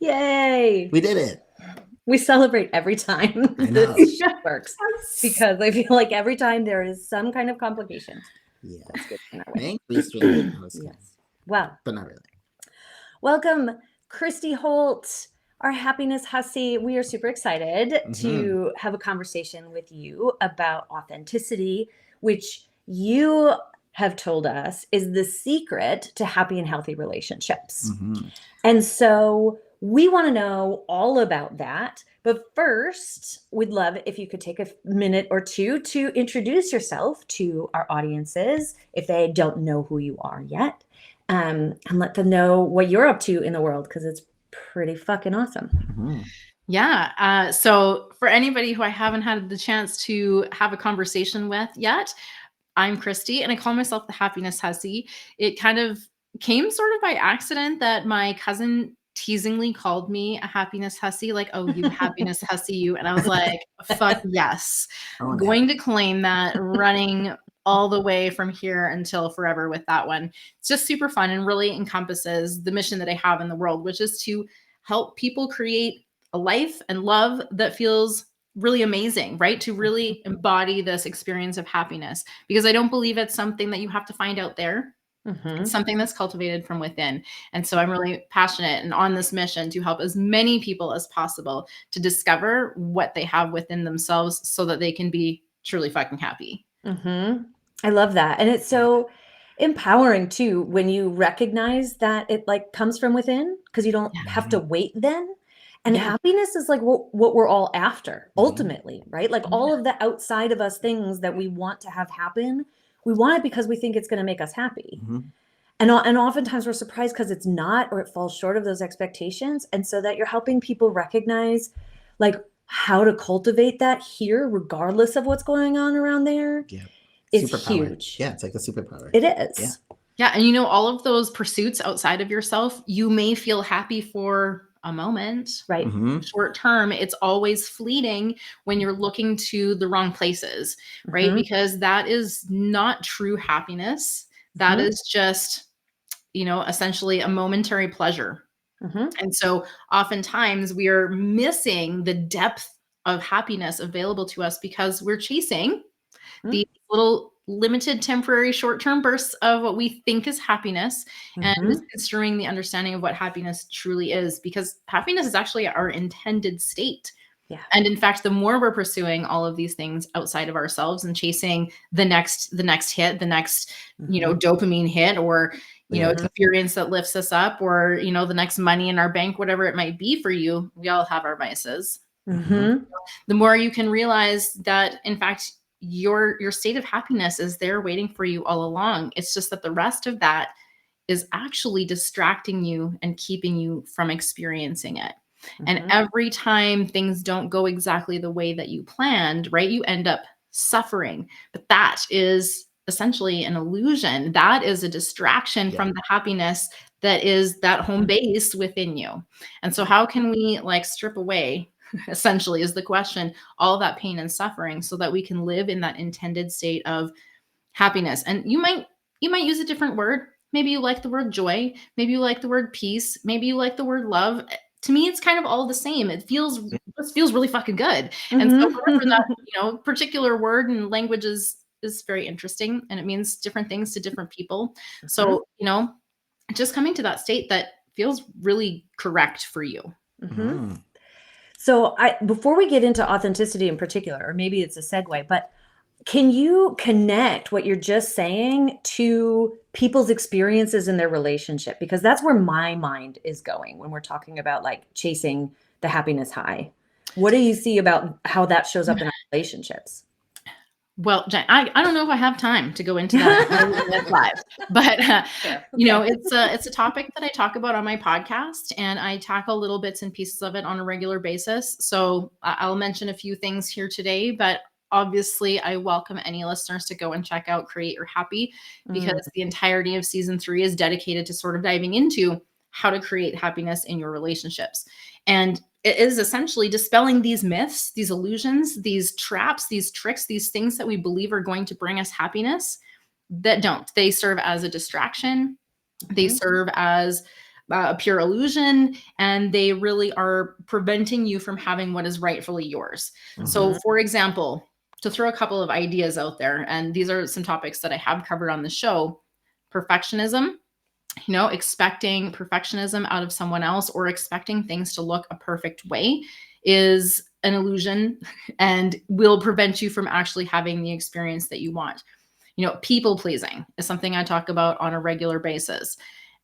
Yay! We did it. We celebrate every time this shit works because I feel like every time there is some kind of complication. Yeah. That's good in our way. Thankfully, it's really good. Yes. Well, but not really. Welcome, Christy Holt, our happiness hussy. We are super excited to have a conversation with you about authenticity, which you have told us is the secret to happy and healthy relationships. And so we want to know all about that. But first, we'd love if you could take a minute or two to introduce yourself to our audiences if they don't know who you are yet. And let them know what you're up to in the world, because it's pretty fucking awesome. Yeah. So for anybody who I haven't had the chance to have a conversation with yet, I'm Christy, and I call myself the happiness hussy. It kind of came sort of by accident that my cousin teasingly called me a happiness hussy, like, oh, you happiness hussy, you. And I was like, fuck yes. Going to claim that, running all the way from here until forever with that one. It's just super fun and really encompasses the mission that I have in the world, which is to help people create a life and love that feels really amazing, right? To really embody this experience of happiness, because I don't believe it's something that you have to find out there. It's something that's cultivated from within. And so I'm really passionate and on this mission to help as many people as possible to discover what they have within themselves so that they can be truly fucking happy. I love that. And it's so empowering too, when you recognize that it like comes from within, because you don't have to wait then. And happiness is like what we're all after ultimately, right? Like all of the outside of us things that we want to have happen, we want it because we think it's going to make us happy. And oftentimes we're surprised because it's not, or it falls short of those expectations. And so that you're helping people recognize like how to cultivate that here, regardless of what's going on around there. It's huge. Yeah, it's like a superpower. It is. Yeah. And all of those pursuits outside of yourself, you may feel happy for a moment, right? Short term. It's always fleeting when you're looking to the wrong places, right? Because that is not true happiness. That is just, essentially a momentary pleasure. And so oftentimes we are missing the depth of happiness available to us because we're chasing the little limited temporary short-term bursts of what we think is happiness and misconstruing the understanding of what happiness truly is, because happiness is actually our intended state. And in fact, the more we're pursuing all of these things outside of ourselves and chasing the next hit, the next, dopamine hit, or, experience that lifts us up, or, the next money in our bank, whatever it might be for you, we all have our vices. The more you can realize that, in fact, your state of happiness is there waiting for you all along. It's just that the rest of that is actually distracting you and keeping you from experiencing it. And every time things don't go exactly the way that you planned, right, you end up suffering. But that is essentially an illusion. That is a distraction from the happiness that is that home base within you. And so how can we strip away, essentially, is the question, all that pain and suffering, so that we can live in that intended state of happiness? And you might use a different word. Maybe you like the word joy. Maybe you like the word peace. Maybe you like the word love. To me, it's kind of all the same. It feels really fucking good. And so whatever that particular word and language is very interesting, and it means different things to different people. So just coming to that state that feels really correct for you. So before we get into authenticity in particular, or maybe it's a segue, but can you connect what you're just saying to people's experiences in their relationship? Because that's where my mind is going when we're talking about chasing the happiness high. What do you see about how that shows up in our relationships? Well, Jen, I don't know if I have time to go into that live, but it's a topic that I talk about on my podcast, and I tackle little bits and pieces of it on a regular basis. So I'll mention a few things here today, but obviously I welcome any listeners to go and check out Create Your Happy, because the entirety of season 3 is dedicated to sort of diving into how to create happiness in your relationships. And it is essentially dispelling these myths, these illusions, these traps, these tricks, these things that we believe are going to bring us happiness that don't. They serve as a distraction. They serve as a pure illusion, and they really are preventing you from having what is rightfully yours. So, for example, to throw a couple of ideas out there, and these are some topics that I have covered on the show: perfectionism, expecting perfectionism out of someone else or expecting things to look a perfect way is an illusion and will prevent you from actually having the experience that you want. People pleasing is something I talk about on a regular basis.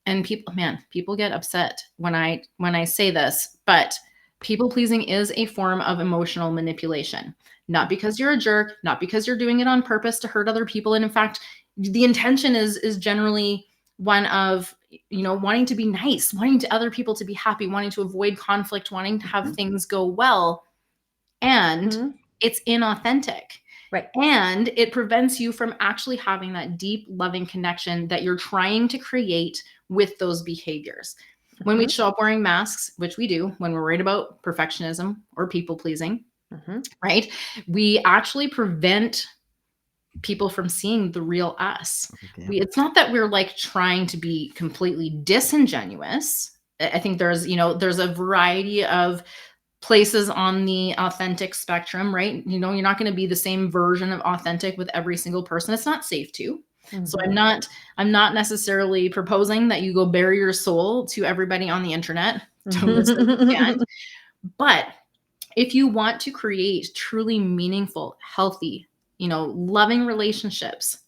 And people get upset when I say this, but people pleasing is a form of emotional manipulation. Not because you're a jerk, not because you're doing it on purpose to hurt other people. And in fact, the intention is generally one of, wanting to be nice, wanting to other people to be happy, wanting to avoid conflict, wanting to have things go well. And it's inauthentic. Right. And it prevents you from actually having that deep, loving connection that you're trying to create with those behaviors. When we show up wearing masks, which we do when we're worried about perfectionism or people pleasing, right? We actually prevent people from seeing the real us. It's not that we're like trying to be completely disingenuous. I think there's a variety of places on the authentic spectrum, right? You're not going to be the same version of authentic with every single person. It's not safe to. So I'm not necessarily proposing that you go bare your soul to everybody on the internet. Don't listen, you can't. But if you want to create truly meaningful, healthy, loving relationships,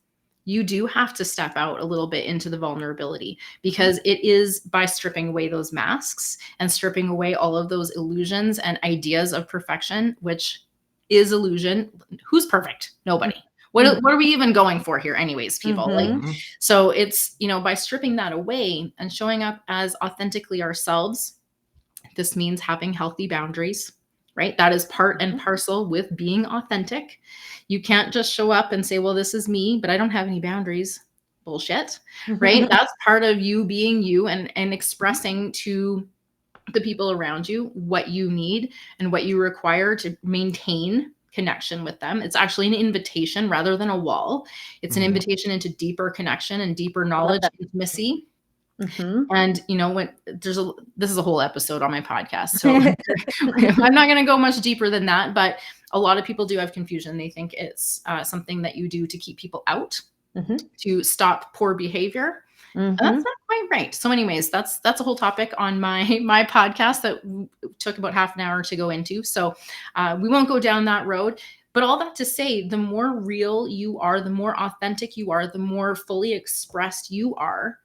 you do have to step out a little bit into the vulnerability, because it is by stripping away those masks and stripping away all of those illusions and ideas of perfection, which is illusion. Who's perfect? Nobody. What are we even going for here anyways, people? So it's, by stripping that away and showing up as authentically ourselves, this means having healthy boundaries, right? That is part and parcel with being authentic. You can't just show up and say, well, this is me, but I don't have any boundaries. Bullshit, right? That's part of you being you and expressing to the people around you what you need and what you require to maintain connection with them. It's actually an invitation rather than a wall. It's an invitation into deeper connection and deeper knowledge, intimacy. And when this is a whole episode on my podcast, so I'm not going to go much deeper than that, but a lot of people do have confusion. They think it's something that you do to keep people out, to stop poor behavior. And that's not quite right. So anyways, that's a whole topic on my podcast that took about half an hour to go into. So we won't go down that road. But all that to say, the more real you are, the more authentic you are, the more fully expressed you are,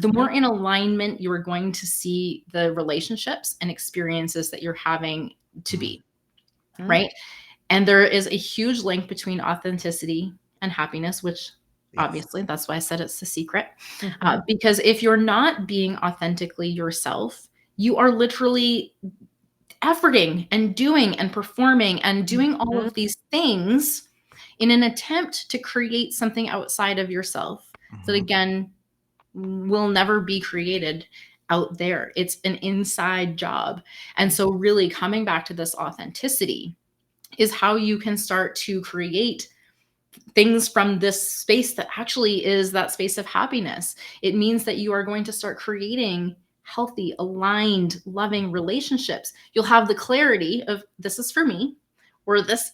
the more in alignment you are going to see the relationships and experiences that you're having to be, right? And there is a huge link between authenticity and happiness, which obviously that's why I said it's the secret. Because if you're not being authentically yourself, you are literally efforting and doing and performing and doing all of these things in an attempt to create something outside of yourself that, again, will never be created out there. It's an inside job. And so really coming back to this authenticity is how you can start to create things from this space that actually is that space of happiness. It means that you are going to start creating healthy, aligned, loving relationships. You'll have the clarity of this is for me, or this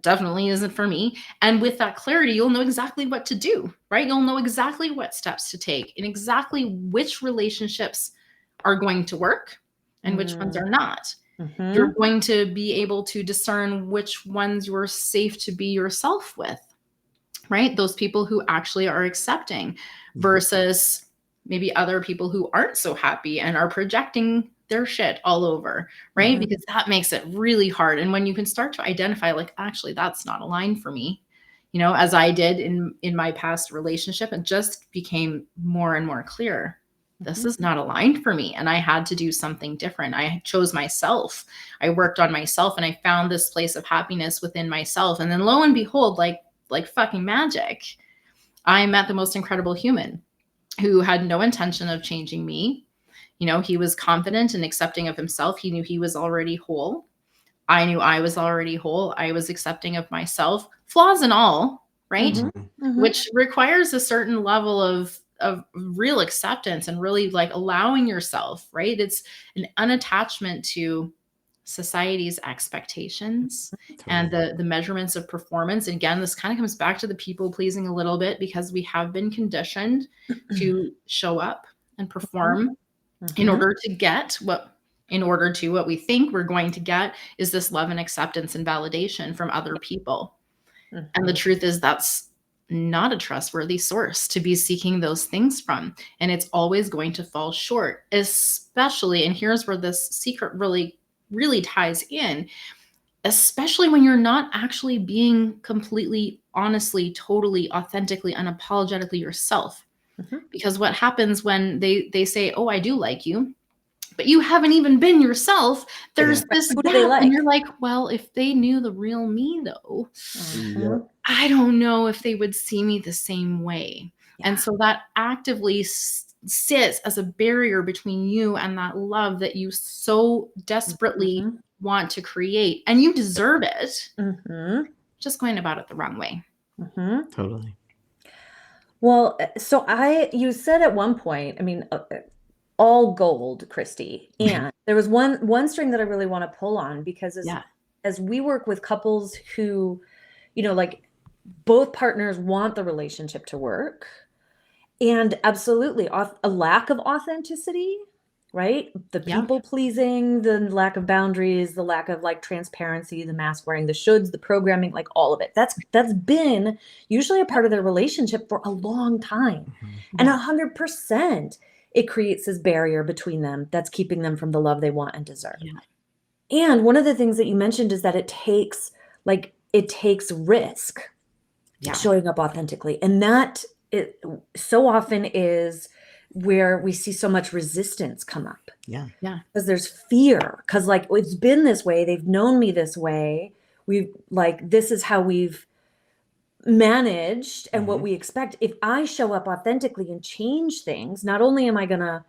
definitely isn't for me. And with that clarity, you'll know exactly what to do, right? You'll know exactly what steps to take and exactly which relationships are going to work and which ones are not. You're going to be able to discern which ones you're safe to be yourself with, right? Those people who actually are accepting versus maybe other people who aren't so happy and are projecting their shit all over, right? Because that makes it really hard. And when you can start to identify, like, actually, that's not aligned for me, as I did in my past relationship, it just became more and more clear. This is not aligned for me. And I had to do something different. I chose myself. I worked on myself and I found this place of happiness within myself. And then lo and behold, like fucking magic, I met the most incredible human who had no intention of changing me. He was confident and accepting of himself. He knew he was already whole. I knew I was already whole. I was accepting of myself, flaws and all, right? Which requires a certain level of of real acceptance and really like allowing yourself, right? It's an unattachment to society's expectations and the measurements of performance. And again, this kind of comes back to the people pleasing a little bit, because we have been conditioned to show up and perform in order to what we think we're going to get is this love and acceptance and validation from other people. And the truth is that's not a trustworthy source to be seeking those things from. And it's always going to fall short, especially, and here's where this secret really, really ties in, especially when you're not actually being completely, honestly, totally, authentically, unapologetically yourself. Because what happens when they say, oh, I do like you, but you haven't even been yourself, there's this Who do gap. they like? And you're like, well, if they knew the real me, though, I don't know if they would see me the same way. And so that actively sits as a barrier between you and that love that you so desperately want to create. And you deserve it, just going about it the wrong way. Totally. Well, so you said at one point, I mean, all gold, Christy. And there was one string that I really want to pull on, because as we work with couples who, like both partners want the relationship to work, and absolutely a lack of authenticity, right? The people pleasing, the lack of boundaries, the lack of like transparency, the mask wearing, the shoulds, the programming, like all of it. That's been usually a part of their relationship for a long time. And 100%. It creates this barrier between them that's keeping them from the love they want and deserve. And one of the things that you mentioned is that it takes risk showing up authentically. And that it so often is where we see so much resistance come up. Because there's fear. Because like, it's been this way. They've known me this way. This is how we've managed and what we expect. If I show up authentically and change things, not only am I gonna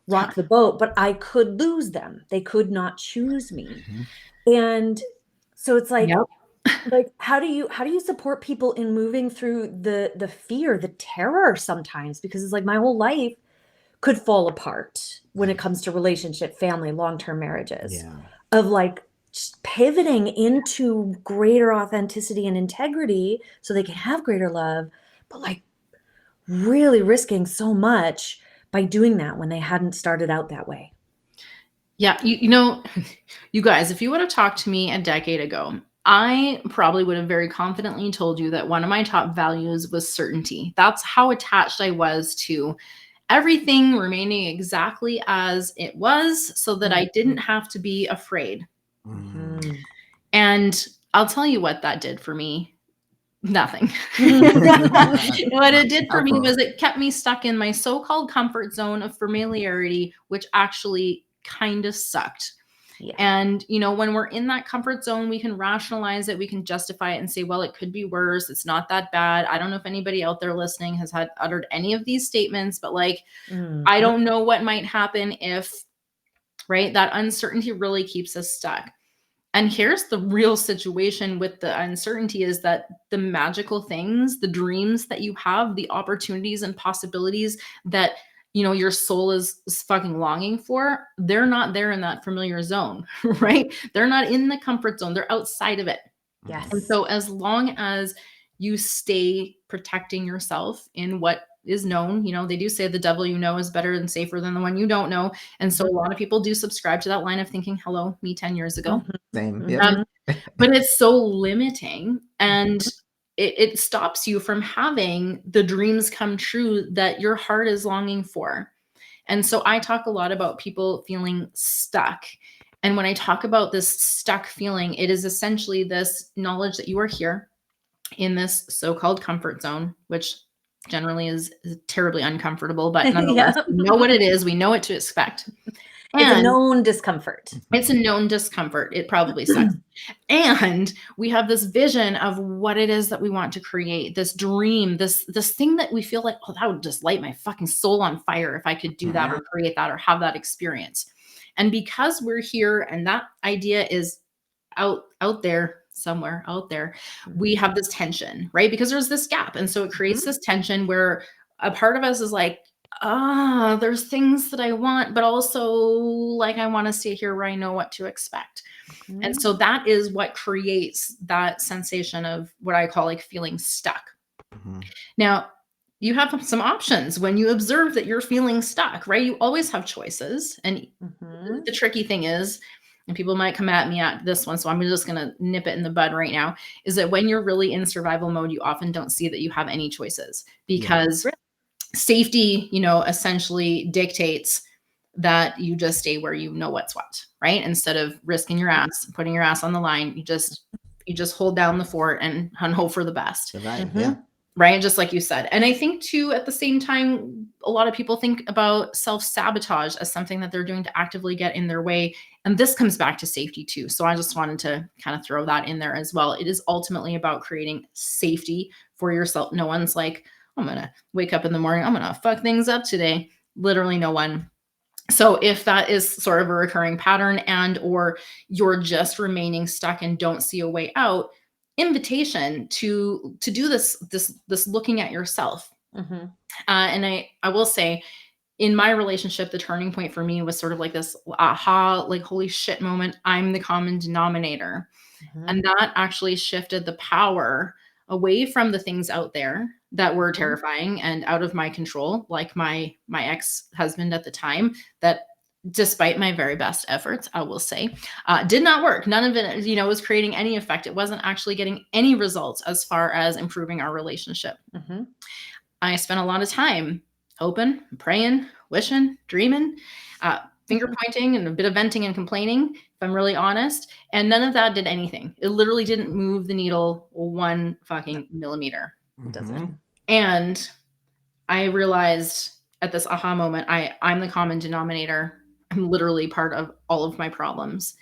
rock the boat, but I could lose them. They could not choose me. And so it's like how do you support people in moving through the fear, the terror sometimes? Because it's like my whole life could fall apart when it comes to relationship, family, long-term marriages, of like pivoting into greater authenticity and integrity so they can have greater love, but like really risking so much by doing that when they hadn't started out that way. Yeah. You guys, if you would have talked to me a decade ago, I probably would have very confidently told you that one of my top values was certainty. That's how attached I was to everything remaining exactly as it was, so that I didn't have to be afraid. And I'll tell you what that did for me. Nothing. What it did for me was it kept me stuck in my so-called comfort zone of familiarity, which actually kind of sucked. And, when we're in that comfort zone, we can rationalize it. We can justify it and say, well, it could be worse. It's not that bad. I don't know if anybody out there listening has uttered any of these statements, but like, I don't know what might happen if, right? That uncertainty really keeps us stuck. And here's the real situation with the uncertainty is that the magical things, the dreams that you have, the opportunities and possibilities that, your soul is fucking longing for, they're not there in that familiar zone, right? They're not in the comfort zone. They're outside of it. And so as long as you stay protecting yourself in what is known, they do say the devil is better and safer than the one you don't know. And so a lot of people do subscribe to that line of thinking, hello, me 10 years ago. Same. But it's so limiting, and it stops you from having the dreams come true that your heart is longing for. And so I talk a lot about people feeling stuck. And when I talk about this stuck feeling, it is essentially this knowledge that you are here in this so-called comfort zone, which generally is terribly uncomfortable, but nonetheless, we know what it is. We know what to expect. It's a known discomfort. It's a known discomfort. It probably sucks. And we have this vision of what it is that we want to create, this dream, this thing that we feel like, oh, that would just light my fucking soul on fire if I could do that or create that or have that experience. And because we're here and that idea is out there, somewhere out there, we have this tension, right? Because there's this gap. And so it creates this tension where a part of us is like, there's things that I want, but also like I want to stay here where I know what to expect. And so that is what creates that sensation of what I call like feeling stuck. Now, you have some options when you observe that you're feeling stuck, right? You always have choices. And the tricky thing is, and people might come at me at this one, so I'm just going to nip it in the bud right now, is that when you're really in survival mode, you often don't see that you have any choices because safety, essentially dictates that you just stay where you know what's what, right? Instead of risking your ass, putting your ass on the line, you just hold down the fort and hope for the best. Right? Just like you said. And I think too, at the same time, a lot of people think about self-sabotage as something that they're doing to actively get in their way. And this comes back to safety too. So I just wanted to kind of throw that in there as well. It is ultimately about creating safety for yourself. No one's like, I'm going to wake up in the morning, I'm going to fuck things up today. Literally no one. So if that is sort of a recurring pattern and or you're just remaining stuck and don't see a way out, invitation to do this looking at yourself. And I will say, in my relationship, the turning point for me was sort of like this aha, like holy shit moment. I'm the common denominator. And that actually shifted the power away from the things out there that were terrifying and out of my control, like my ex-husband at the time, that despite my very best efforts, I will say, did not work. None of it, was creating any effect. It wasn't actually getting any results as far as improving our relationship. I spent a lot of time hoping, praying, wishing, dreaming, finger pointing, and a bit of venting and complaining, if I'm really honest. And none of that did anything. It literally didn't move the needle one fucking millimeter. It doesn't. And I realized at this aha moment, I'm the common denominator. I'm literally part of all of my problems.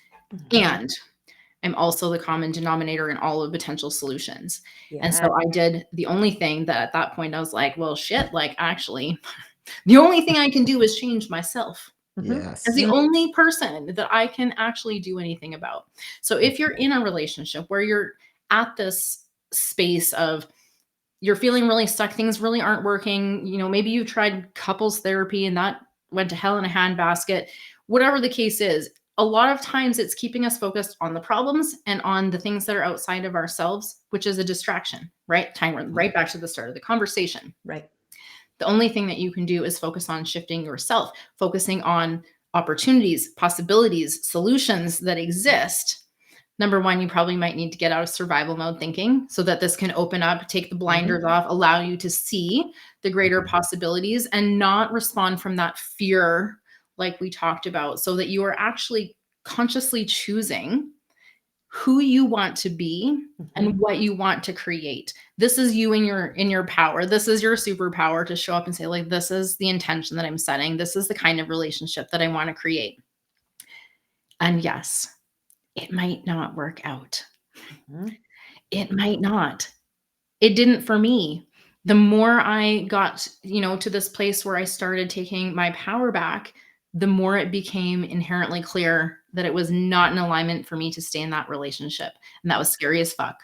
And I'm also the common denominator in all of potential solutions. And so I did the only thing that at that point I was like, well, shit, like actually, the only thing I can do is change myself. Yes. As the only person that I can actually do anything about. So if you're in a relationship where you're at this space of you're feeling really stuck, things really aren't working, maybe you tried couples therapy and that went to hell in a handbasket, whatever the case is, a lot of times it's keeping us focused on the problems and on the things that are outside of ourselves, which is a distraction, right? Tying right back to the start of the conversation. Right. The only thing that you can do is focus on shifting yourself, focusing on opportunities, possibilities, solutions that exist. Number one, you probably might need to get out of survival mode thinking so that this can open up, take the blinders off, allow you to see the greater possibilities and not respond from that fear like we talked about, so that you are actually consciously choosing who you want to be and what you want to create. This is you in your power. This is your superpower to show up and say, like, this is the intention that I'm setting. This is the kind of relationship that I want to create. And yes, it might not work out. It might not. It didn't for me. The more I got, to this place where I started taking my power back, the more it became inherently clear that it was not in alignment for me to stay in that relationship. And that was scary as fuck.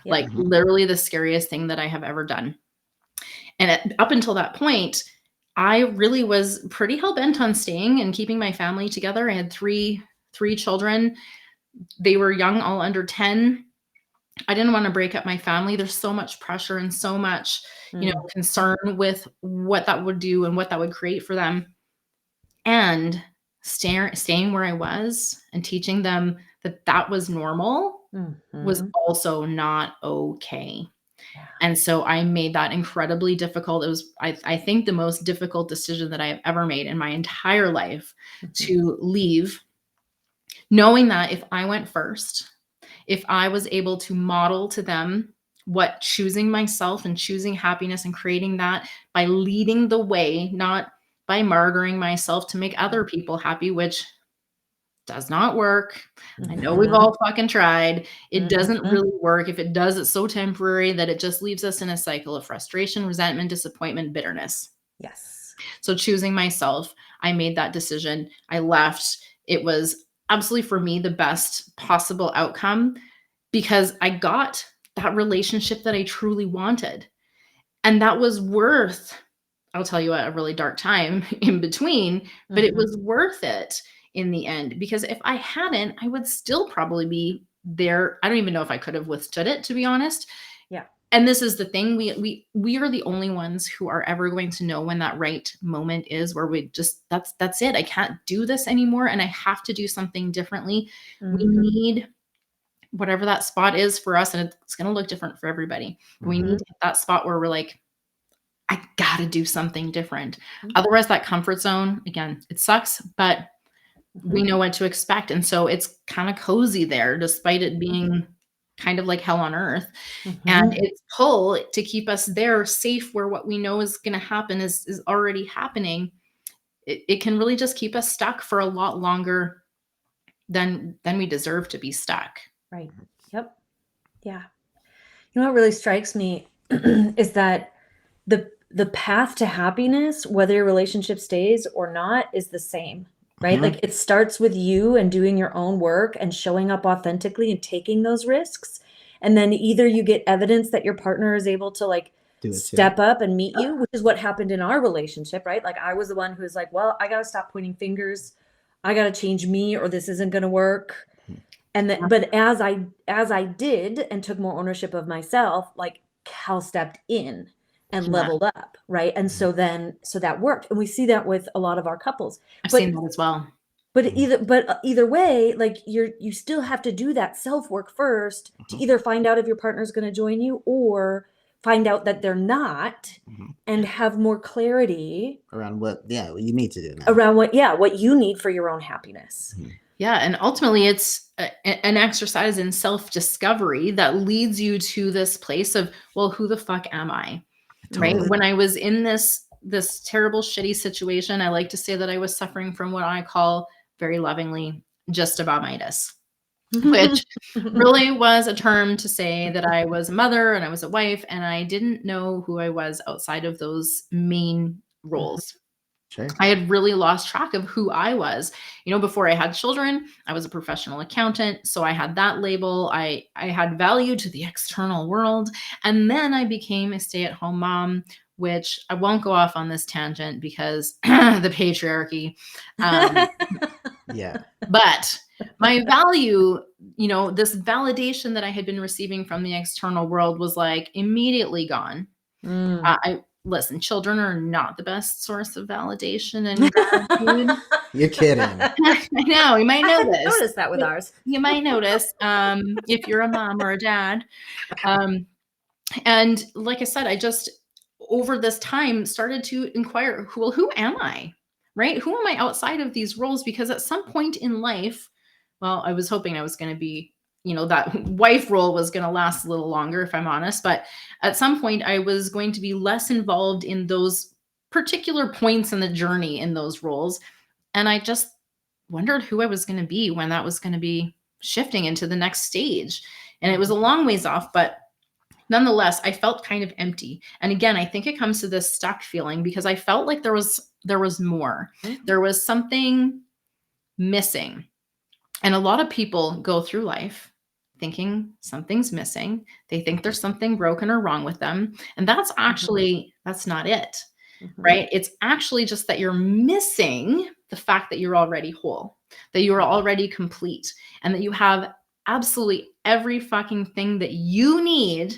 Yeah. Like literally the scariest thing that I have ever done. And up until that point, I really was pretty hell-bent on staying and keeping my family together. I had three children. They were young, all under 10. I didn't want to break up my family. There's so much pressure and so much, concern with what that would do and what that would create for them. And staying where I was and teaching them that was normal was also not okay. Yeah. And so I made that incredibly difficult. It was, I think, the most difficult decision that I have ever made in my entire life to leave, knowing that if I went first, if I was able to model to them what choosing myself and choosing happiness and creating that by leading the way, not by martyring myself to make other people happy, which does not work. I know we've all fucking tried. It doesn't really work. If it does, it's so temporary that it just leaves us in a cycle of frustration, resentment, disappointment, bitterness. Yes. So choosing myself, I made that decision. I left. It was absolutely, for me, the best possible outcome because I got that relationship that I truly wanted. And that was worth I'll tell you a really dark time in between, but it was worth it in the end, because if I hadn't, I would still probably be there. I don't even know if I could have withstood it, to be honest. Yeah. And this is the thing, we are the only ones who are ever going to know when that right moment is, where we just, that's it. I can't do this anymore and I have to do something differently. We need whatever that spot is for us, and it's going to look different for everybody. We need to hit that spot where we're like, I gotta do something different. Otherwise, that comfort zone, again, it sucks, but we know what to expect. And so it's kind of cozy there, despite it being kind of like hell on earth. And its pull to keep us there safe, where what we know is going to happen is already happening. It can really just keep us stuck for a lot longer than we deserve to be stuck. Right. Yep. Yeah. You know what really strikes me is that the path to happiness, whether your relationship stays or not, is the same, right? Like it starts with you and doing your own work and showing up authentically and taking those risks. And then either you get evidence that your partner is able to like step up and meet you, which is what happened in our relationship, right? Like I was the one who was like, well, I got to stop pointing fingers. I got to change me or this isn't going to work. And then, but as I did and took more ownership of myself, like Cal stepped in and leveled up, right? And so that worked. And we see that with a lot of our couples. I've seen that as well. But either way, like you still have to do that self-work first to either find out if your partner's going to join you or find out that they're not, and have more clarity around what you need to do now. Around what you need for your own happiness. Yeah. And ultimately it's an exercise in self-discovery that leads you to this place of, well, who the fuck am I? Right. When I was in this terrible, shitty situation, I like to say that I was suffering from what I call very lovingly just aboumitis, which really was a term to say that I was a mother and I was a wife, and I didn't know who I was outside of those main roles. Sure. I had really lost track of who I was. You know, before I had children, I was a professional accountant. So I had that label. I had value to the external world. And then I became a stay-at-home mom, which I won't go off on this tangent because the patriarchy. Yeah. But my value, you know, this validation that I had been receiving from the external world was like immediately gone. Listen, children are not the best source of validation and gratitude. You're kidding. I know, you might know this. Notice that with ours. You might notice if you're a mom or a dad. And like I said, I just, over this time, started to inquire, who am I? Right? Who am I outside of these roles? Because at some point in life, well, I was hoping I was going to be, you know, that wife role was going to last a little longer, if I'm honest. But at some point, I was going to be less involved in those particular points in the journey in those roles. And I just wondered who I was going to be when that was going to be shifting into the next stage. And it was a long ways off, but nonetheless, I felt kind of empty. And again, I think it comes to this stuck feeling because I felt like there was more. There was something missing. And a lot of people go through life thinking something's missing. They think there's something broken or wrong with them. And that's actually, that's not it, right? It's actually just that you're missing the fact that you're already whole, that you are already complete, and that you have absolutely every fucking thing that you need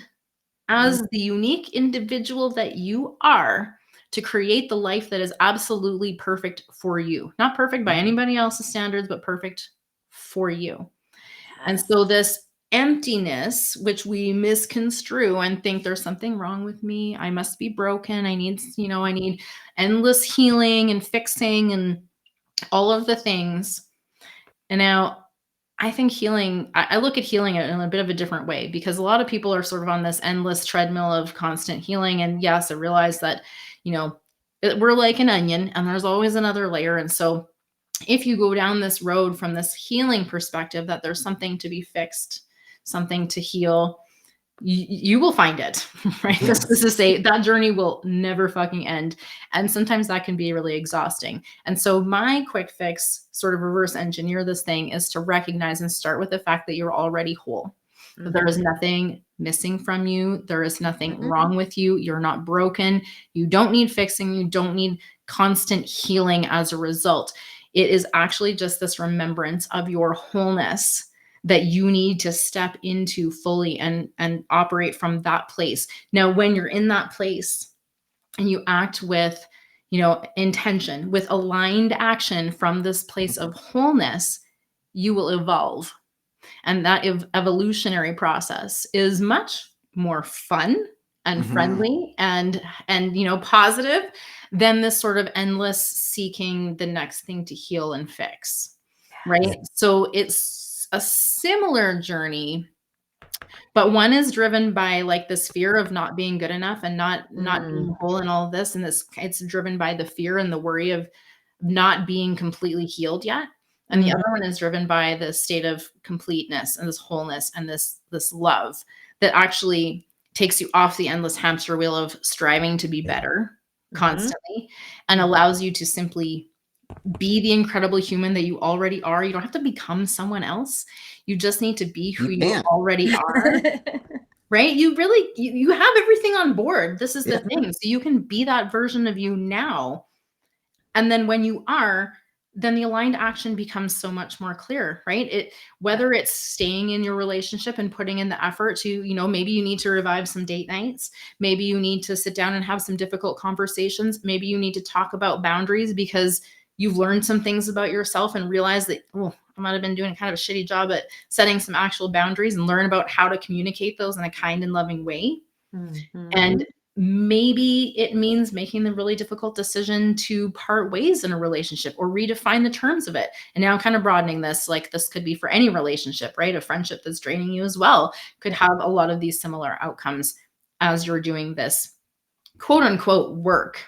as the unique individual that you are to create the life that is absolutely perfect for you. Not perfect by anybody else's standards, but perfect for you. And so this emptiness, which we misconstrue and think there's something wrong with me, I must be broken, I need endless healing and fixing and all of the things. And now I think healing, I look at healing in a bit of a different way, because a lot of people are sort of on this endless treadmill of constant healing. And yes, I realize that, you know, we're like an onion and there's always another layer. And so if you go down this road from this healing perspective, that there's something to be fixed, something to heal, you will find it, right? Yes. This is to say that journey will never fucking end. And sometimes that can be really exhausting. And so my quick fix, sort of reverse engineer this thing, is to recognize and start with the fact that you're already whole. That there is nothing missing from you. There is nothing wrong with you. You're not broken. You don't need fixing. You don't need constant healing as a result. It is actually just this remembrance of your wholeness that you need to step into fully and operate from that place. Now, when you're in that place and you act with, intention, with aligned action from this place of wholeness, you will evolve. And that evolutionary process is much more fun and friendly and positive than this sort of endless seeking the next thing to heal and fix. Right? So it's a similar journey, but one is driven by like this fear of not being good enough and not being whole and all of this, and it's driven by the fear and the worry of not being completely healed yet. And the other one is driven by the state of completeness and this wholeness and this love that actually takes you off the endless hamster wheel of striving to be better constantly and allows you to simply be the incredible human that you already are. You don't have to become someone else. You just need to be who you already are. Right? You really, you have everything on board. This is the thing. So you can be that version of you now. And then when you are, then the aligned action becomes so much more clear, right? Whether it's staying in your relationship and putting in the effort to, maybe you need to revive some date nights. Maybe you need to sit down and have some difficult conversations. Maybe you need to talk about boundaries because you've learned some things about yourself and realized that, I might have been doing kind of a shitty job at setting some actual boundaries, and learn about how to communicate those in a kind and loving way. And maybe it means making the really difficult decision to part ways in a relationship or redefine the terms of it. And now I'm kind of broadening this, like this could be for any relationship, right? A friendship that's draining you as well could have a lot of these similar outcomes as you're doing this quote unquote work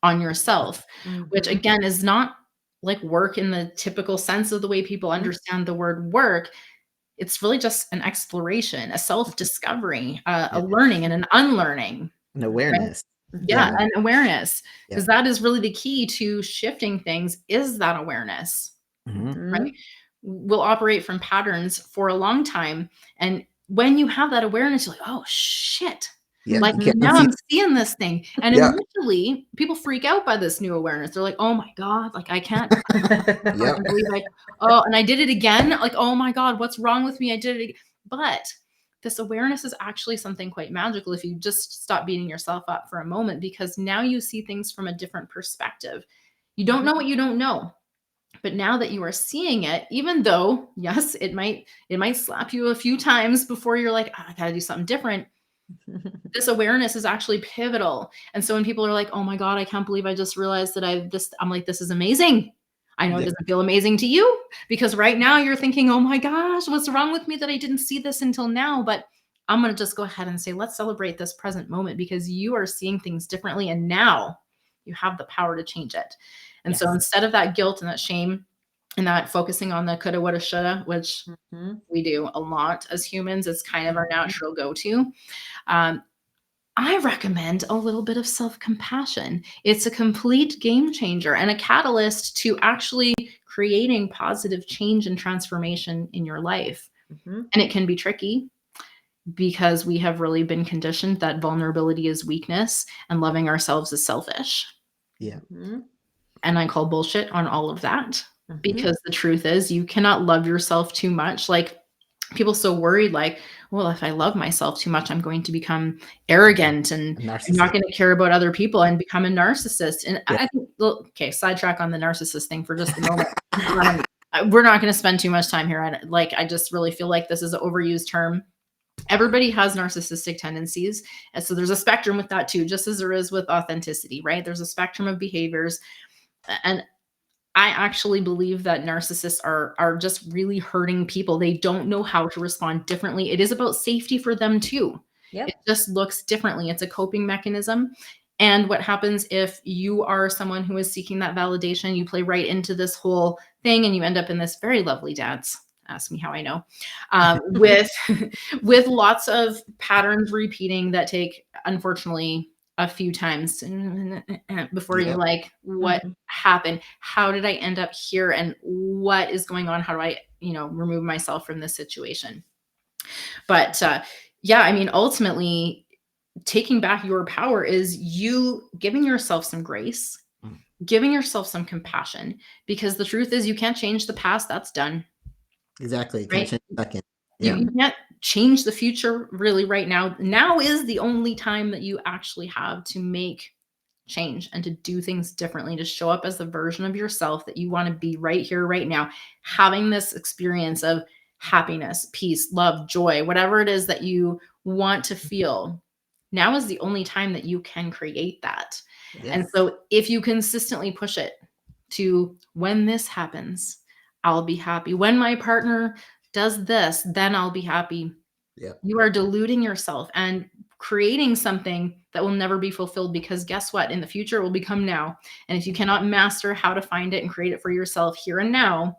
on yourself, which again is not like work in the typical sense of the way people understand the word work. It's really just an exploration, a self-discovery, a learning and an unlearning. An awareness. Right? Yeah, an awareness. Because that is really the key to shifting things, is that awareness. Right? We'll operate from patterns for a long time. And when you have that awareness, you're like, oh shit. Like now I'm seeing this thing. And initially people freak out by this new awareness. They're like, oh my God, like I can't believe and I did it again. Like, oh my God, what's wrong with me? I did it again. But this awareness is actually something quite magical if you just stop beating yourself up for a moment, because now you see things from a different perspective. You don't know what you don't know. But now that you are seeing it, even though, yes, it might slap you a few times before you're like, I gotta do something different. This awareness is actually pivotal. And so when people are like, oh my God, I can't believe I just realized that I'm like, this is amazing. I know it doesn't feel amazing to you, because right now you're thinking, oh my gosh, what's wrong with me that I didn't see this until now? But I'm going to just go ahead and say, let's celebrate this present moment, because you are seeing things differently. And now you have the power to change it. And so instead of that guilt and that shame and that focusing on the coulda, woulda, shoulda, which we do a lot as humans, it's kind of our natural go-to. I recommend a little bit of self-compassion. It's a complete game changer and a catalyst to actually creating positive change and transformation in your life. And it can be tricky because we have really been conditioned that vulnerability is weakness and loving ourselves is selfish. And I call bullshit on all of that, because the truth is you cannot love yourself too much. Like, people so worried, like, well, if I love myself too much, I'm going to become arrogant and I'm not going to care about other people and become a narcissist. And I think, okay, sidetrack on the narcissist thing for just a moment. We're not going to spend too much time here. I just really feel like this is an overused term. Everybody has narcissistic tendencies. And so there's a spectrum with that too, just as there is with authenticity, right? There's a spectrum of behaviors. And I actually believe that narcissists are just really hurting people. They don't know how to respond differently. It is about safety for them too. It just looks differently. It's a coping mechanism. And what happens if you are someone who is seeking that validation, you play right into this whole thing and you end up in this very lovely dance. Ask me how I know. With lots of patterns repeating that take, unfortunately, a few times before you're like, what happened? How did I end up here? And what is going on? How do I, remove myself from this situation? But yeah, I mean, ultimately, taking back your power is you giving yourself some grace, Mm. giving yourself some compassion, because the truth is you can't change the past. That's done, Exactly. Can't right? change a second. You, Yeah. you can't change the future really right now. Now is the only time that you actually have to make change and to do things differently, to show up as the version of yourself that you want to be right here, right now, having this experience of happiness, peace, love, joy, whatever it is that you want to feel. Now is the only time that you can create that. And Yes. so if you consistently push it to when this happens, I'll be happy. When my partner does this, then I'll be happy. Yep. You are deluding yourself and creating something that will never be fulfilled, because guess what? In the future, it will become now. And if you cannot master how to find it and create it for yourself here and now,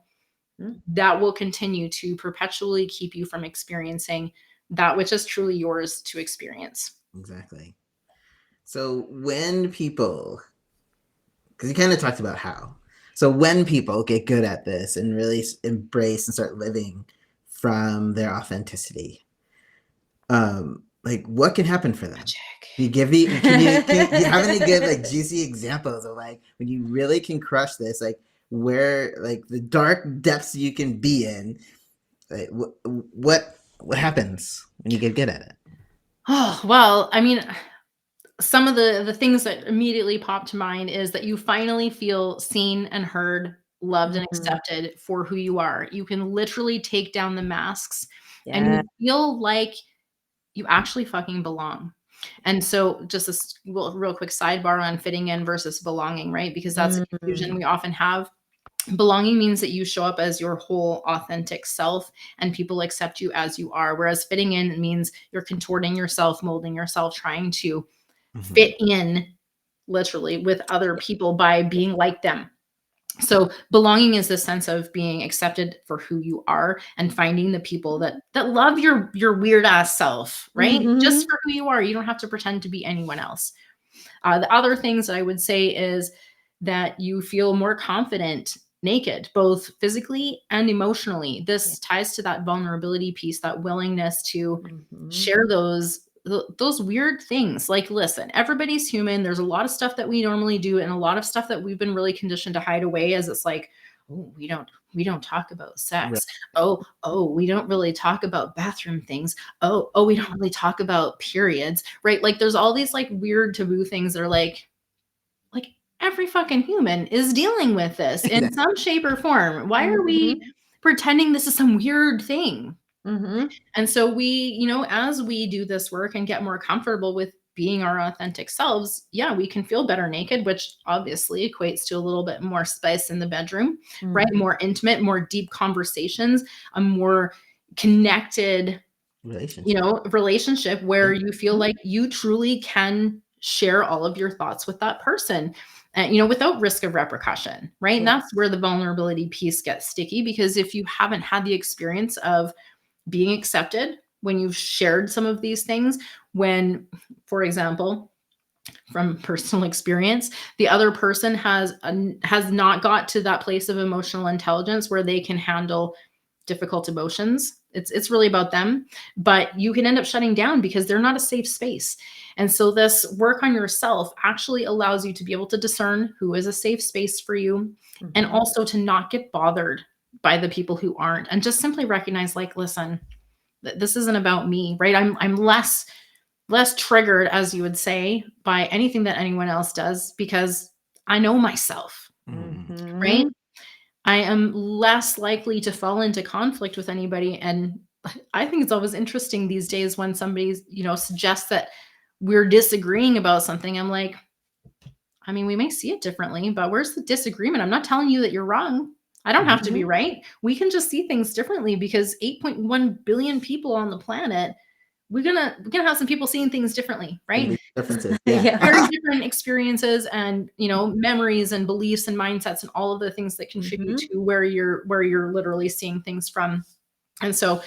that will continue to perpetually keep you from experiencing that which is truly yours to experience. Exactly. So when people, because you kind of talked about how, so when people get good at this and really embrace and start living from their authenticity, like what can happen for them? Magic. Can you have any good like juicy examples of like when you really can crush this, like where like the dark depths you can be in, like what happens when you get good at it? Oh, well, I mean, some of the things that immediately pop to mind is that you finally feel seen and heard, loved and Mhm. accepted for who you are. You can literally take down the masks and Yeah. you feel like you actually fucking belong. And so just this real quick sidebar on fitting in versus belonging, right? Because that's a confusion Mm. we often have. Belonging means that you show up as your whole authentic self and people accept you as you are. Whereas fitting in means you're contorting yourself, molding yourself, trying to Mm-hmm. fit in literally with other people by being like them. So belonging is the sense of being accepted for who you are and finding the people that love your weird ass self, right? Just Mhm. for who you are. You don't have to pretend to be anyone else. The other things that I would say is that you feel more confident naked, both physically and emotionally. Yeah. This ties to that vulnerability piece, that willingness to Mhm. share those weird things. Like, listen, everybody's human. There's a lot of stuff that we normally do and a lot of stuff that we've been really conditioned to hide away, as it's like, oh, we don't talk about Right. sex. Oh, we don't really talk about bathroom things. Oh, we don't really talk about periods, right? Like there's all these like weird taboo things that are like every fucking human is dealing with this in Exactly. some shape or form. Why are we Mhm. pretending this is some weird thing? Mhm. And so as we do this work and get more comfortable with being our authentic selves, yeah, we can feel better naked, which obviously equates to a little bit more space in the bedroom, right? Mhm. More intimate, more deep conversations, a more connected, Relationship. relationship where Yeah. you feel like you truly can share all of your thoughts with that person. And, without risk of repercussion, right? And Yeah. that's where the vulnerability piece gets sticky, because if you haven't had the experience of being accepted when you've shared some of these things, when, for example, from personal experience, the other person has not got to that place of emotional intelligence where they can handle difficult emotions. It's really about them, but you can end up shutting down because they're not a safe space. And so this work on yourself actually allows you to be able to discern who is a safe space for you, and Mhm. also to not get bothered by the people who aren't, and just simply recognize, like, listen, this isn't about me, right? I'm less triggered, as you would say, by anything that anyone else does, because I know myself, Mm-hmm. right? Mhm. I am less likely to fall into conflict with anybody. And I think it's always interesting these days when somebody, suggests that we're disagreeing about something. I'm like, I mean, we may see it differently, but where's the disagreement? I'm not telling you that you're wrong. I don't have to be Mhm. right. We can just see things differently, because 8.1 billion people on the planet, we're gonna have some people seeing things differently, Gonna right? be differences. Yeah. Yeah. Very different experiences and, memories and beliefs and mindsets and all of the things that contribute Mhm. to where you're literally seeing things from. And so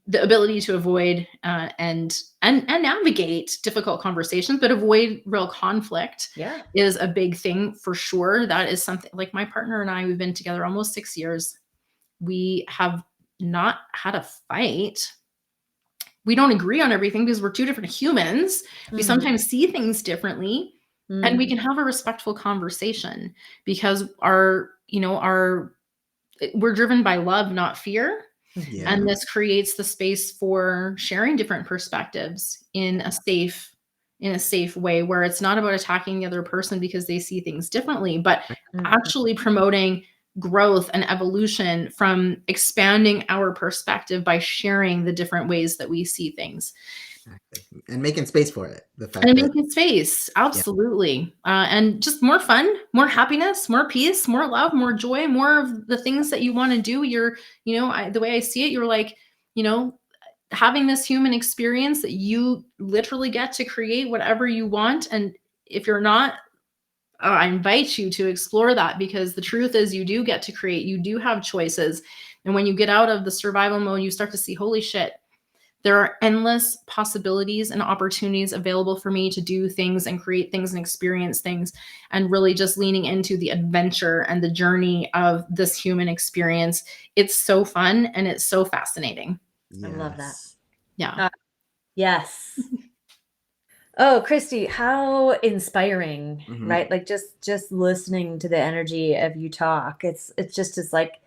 the ability to avoid and navigate difficult conversations, but avoid real conflict, Yeah. is a big thing for sure. That is something, like, my partner and I, we've been together almost 6 years. We have not had a fight we don't agree on everything because we're two different humans. We sometimes see things differently, and we can have a respectful conversation because we're driven by love, not fear. Yeah. And this creates the space for sharing different perspectives in a safe way, where it's not about attacking the other person because they see things differently, but actually promoting growth and evolution from expanding our perspective by sharing the different ways that we see things. Exactly. And making space for it. The fact And that making space, absolutely. And just more fun, more happiness, more peace, more love, more joy, more of the things that you want to do. The way I see it, you're like, having this human experience that you literally get to create whatever you want. And if you're not, I invite you to explore that, because the truth is you do get to create, you do have choices. And when you get out of the survival mode, you start to see, holy shit, there are endless possibilities and opportunities available for me to do things and create things and experience things, and really just leaning into the adventure and the journey of this human experience. It's so fun and it's so fascinating. I love that. Yeah. Yes. Oh, Christy, how inspiring, right? Like just listening to the energy of you talk. It's just as like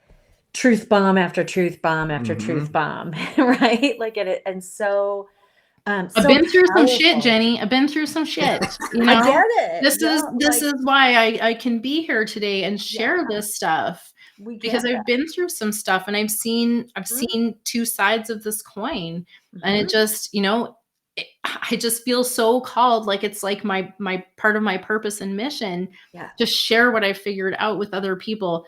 truth bomb after truth bomb after truth bomb, right? Like and so I've so been through some shit, powerful. Jenny. I've been through some shit. I get it. This Yeah, is why I can be here today and share this stuff, we because get I've been through some stuff and I've seen two sides of this coin, and it just, I just feel so called, like it's like my part of my purpose and mission to share what I figured out with other people,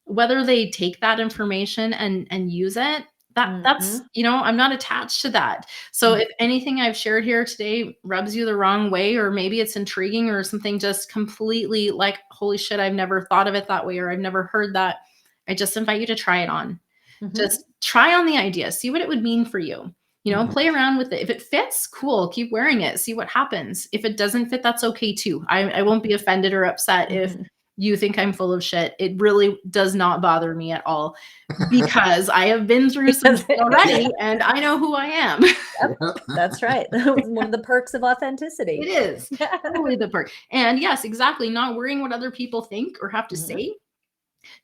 whether they take that information and use it. That's I'm not attached to that. So if anything I've shared here today rubs you the wrong way, or maybe it's intriguing or something just completely like, holy shit, I've never thought of it that way, or I've never heard that, I just invite you to try it on. Just try on the idea, see what it would mean for you. Play around with it. If it fits, cool, keep wearing it, see what happens. If it doesn't fit, that's okay too. I won't be offended or upset if you think I'm full of shit. It really does not bother me at all, because I have been through some shit already and I know who I am. That's right. One of the perks of authenticity. It is totally the perk. And yes, exactly. Not worrying what other people think or have to say.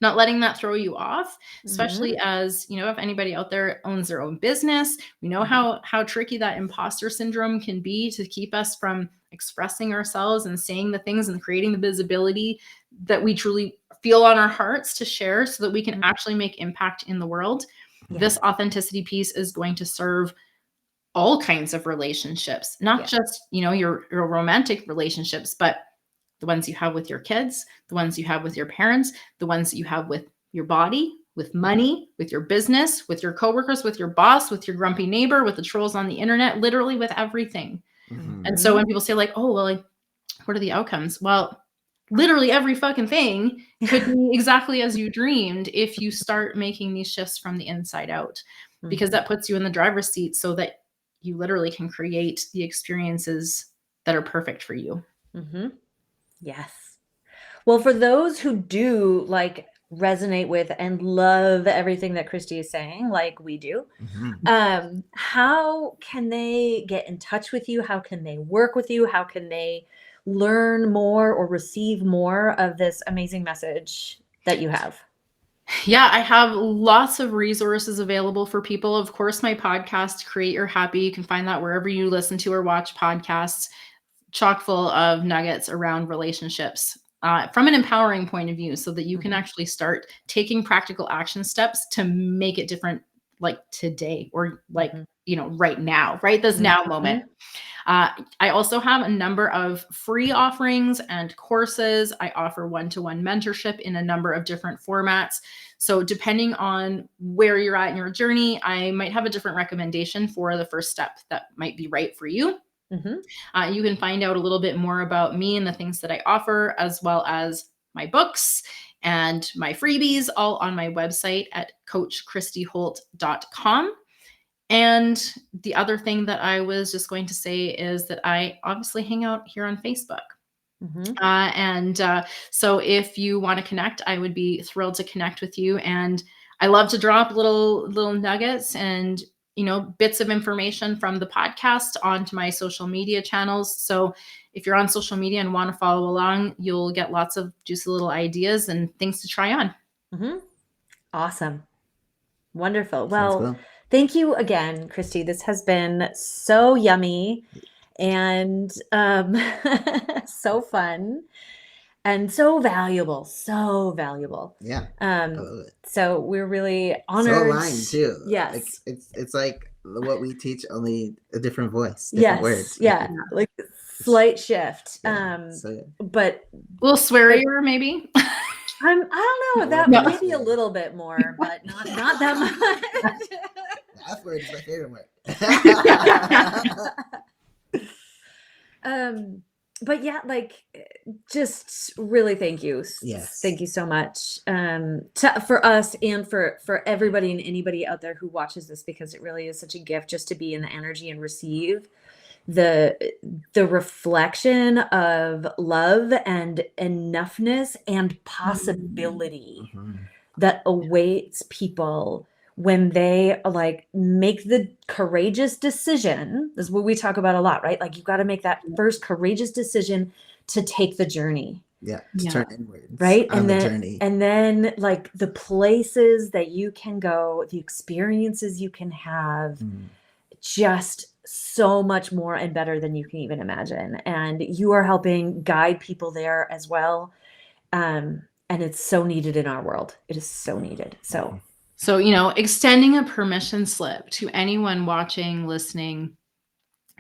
Not letting that throw you off, especially as, if anybody out there owns their own business, we know how tricky that imposter syndrome can be to keep us from expressing ourselves and saying the things and creating the visibility that we truly feel on our hearts to share, so that we can actually make impact in the world. This authenticity piece is going to serve all kinds of relationships, not just, your romantic relationships, but the ones you have with your kids, the ones you have with your parents, the ones that you have with your body, with money, with your business, with your coworkers, with your boss, with your grumpy neighbor, with the trolls on the internet, literally with everything. And so when people say like, oh, well, like, what are the outcomes? Well, literally every fucking thing could be exactly as you dreamed if you start making these shifts from the inside out, because that puts you in the driver's seat so that you literally can create the experiences that are perfect for you. Yes. Well, for those who do like resonate with and love everything that Christy is saying, like we do, how can they get in touch with you? How can they work with you? How can they learn more or receive more of this amazing message that you have? Yeah, I have lots of resources available for people. Of course, my podcast, Create Your Happy, you can find that wherever you listen to or watch podcasts, chock full of nuggets around relationships from an empowering point of view, so that you can actually start taking practical action steps to make it different, like today, or like, right now, right? This now moment. I also have a number of free offerings and courses. I offer one-to-one mentorship in a number of different formats. So depending on where you're at in your journey, I might have a different recommendation for the first step that might be right for you. You can find out a little bit more about me and the things that I offer, as well as my books and my freebies, all on my website at coachchristyholt.com. And the other thing that I was just going to say is that I obviously hang out here on Facebook. So if you want to connect, I would be thrilled to connect with you. And I love to drop little nuggets and bits of information from the podcast onto my social media channels. So if you're on social media and want to follow along, you'll get lots of juicy little ideas and things to try on. Awesome. Wonderful. Sounds Well, cool. thank you again, Christy. This has been so yummy and so fun and so valuable. So valuable. Yeah. I love it. So we're really So honored. aligned too. Yes. Like, it's like what we teach, only a different voice, different words. Yeah. Like slight shift. Yeah, so good. But A little swearier, maybe. I don't know, that No. maybe a little bit more, but not that much. The F word is my favorite word. But yeah, like, just really thank you. Yes. Thank you so much for us and for everybody and anybody out there who watches this, because it really is such a gift just to be in the energy and receive the reflection of love and enoughness and possibility that awaits people when they like make the courageous decision. This is what we talk about a lot, right? Like, you've got to make that first courageous decision to take the journey. Yeah, to turn inwards, right? On the journey. And then like the places that you can go, the experiences you can have, just so much more and better than you can even imagine. And you are helping guide people there as well. And it's so needed in our world. It is so needed. So, extending a permission slip to anyone watching, listening,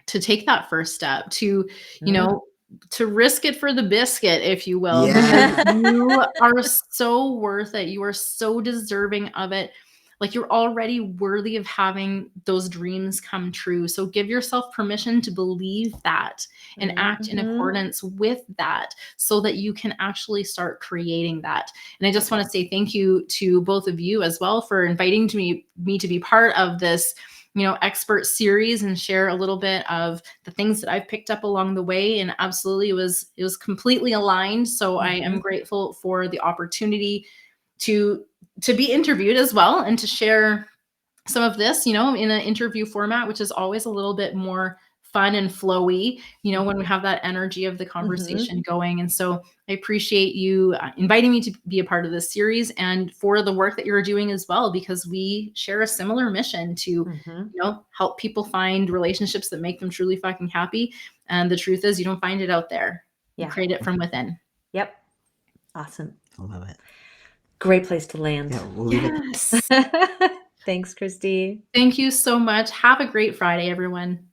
to take that first step, to, to risk it for the biscuit, if you will. Yeah. Because you are so worth it. You are so deserving of it. Like, you're already worthy of having those dreams come true. So give yourself permission to believe that and act in accordance with that, so that you can actually start creating that. And I just want to say thank you to both of you as well for inviting me to be part of this, expert series and share a little bit of the things that I've picked up along the way. And absolutely, it was completely aligned. So I am grateful for the opportunity to be interviewed as well, and to share some of this, in an interview format, which is always a little bit more fun and flowy, when we have that energy of the conversation going. And so I appreciate you inviting me to be a part of this series, and for the work that you're doing as well, because we share a similar mission to, help people find relationships that make them truly fucking happy. And the truth is, you don't find it out there. You create it from within. Yep. Awesome. I love it. Great place to land. Yeah, we'll leave Yes. Thanks, Christy. Thank you so much. Have a great Friday, everyone.